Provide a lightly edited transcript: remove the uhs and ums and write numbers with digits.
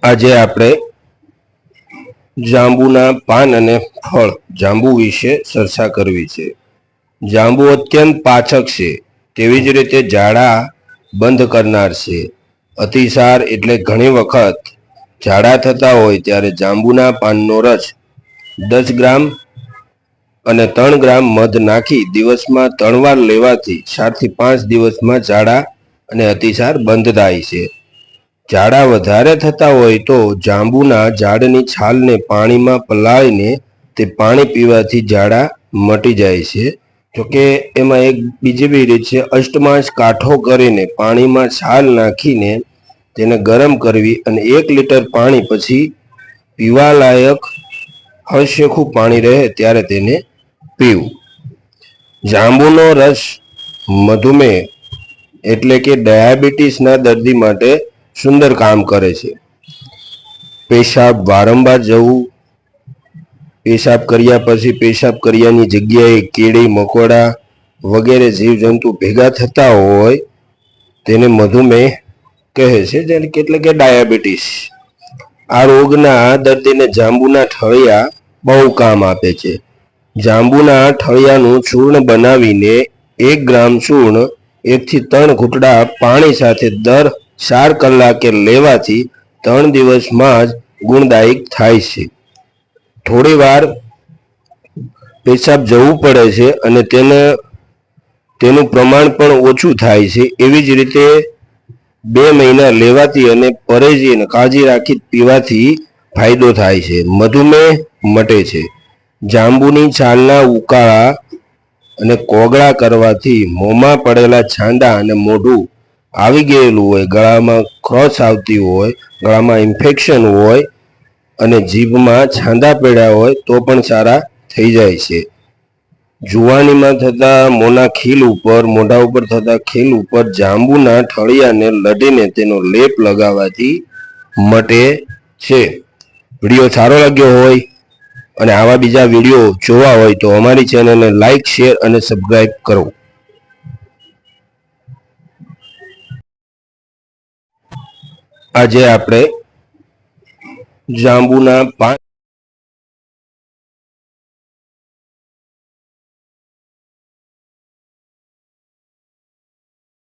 આજે આપણે જાંબુના પાન અને ફળ જાંબુ વિશે ચર્ચા કરવી છે। જાંબુ અત્યંત પાચક છે, તેવી જ રીતે ઝાડા બંધ કરનાર છે। અતિસાર એટલે ઘણી વખત ઝાડા થતા હોય ત્યારે જાંબુના પાનનો રસ 10 ગ્રામ અને 3 ગ્રામ મધ નાખી દિવસમાં 3 વાર લેવાથી 4 થી 5 દિવસમાં ઝાડા અને અતિસાર બંધ થાય છે। ઝાડા વધારે થતા હોય તો જાંબુના ઝાડની છાલને પાણીમાં પલાળીને તે પાણી પીવાથી ઝાડા મટી જાય છે। જોકે એમાં એક બીજી બી રીત છે, અષ્ટમાંશ કાઠો કરીને પાણીમાં છાલ નાખીને તેને ગરમ કરવી અને 1 લીટર પાણી પછી પીવાલાયક હળશેખું પાણી રહે ત્યારે તેને પીવું। જાંબુનો રસ મધુમેહ એટલે કે ડાયાબિટીસના દર્દી માટે સુંદર કામ કરે છે। પેશાબ વારંવાર જવું, પેશાબ કર્યા પછી પેશાબ કર્યાની જગ્યાએ કીડી મકોડા વગેરે જીવજંતુ ભેગા થતા હોય તેને મધુમેહ કહે છે, એટલે કે ડાયાબિટીસ। આ રોગના દર્દીને જાંબુના ઠળિયા બહુ કામ આપે છે। જાંબુના ઠળિયાનું ચૂર્ણ બનાવીને 1 ગ્રામ ચૂર્ણ 1 થી 3 ઘૂંટડા પાણી સાથે દર 4 કલાકે લેવાથી 3 દિવસમાં જ ગુણદાયક થાય છે। થોડી વાર પેશાબ જવું પડે છે અને તેનું પ્રમાણ પણ ઓછું થાય છે। એવી જ રીતે 2 મહિના લેવાથી અને પરેજી અને કાળજી રાખી પીવાથી ફાયદો થાય છે। મધુમેહ મટે છે। જાંબુની છાલના ઉકાળા અને કોગળા કરવાથી મોંમાં પડેલા છાંડા અને મોઢું આવી ગયેલું હોય, ગળામાં ખોશ આવતી હોય, ગળામાં ઇન્ફેક્શન હોય અને જીભમાં છાંદા પડ્યા હોય તો પણ સારા થઈ જાય છે। જુવાનીમાં થતા મોંના ખીલ ઉપર, મોઢા ઉપર થતા ખીલ ઉપર જાંબુના ઠળિયાને લડીને તેનો લેપ લગાવવાથી મટે છે। વિડીયો સારો લાગ્યો હોય અને આવા બીજા વિડીયો જોવા હોય તો અમારી ચેનલને લાઈક, શેર અને સબસ્ક્રાઈબ કરો। આજે આપણે જાંબુના પાન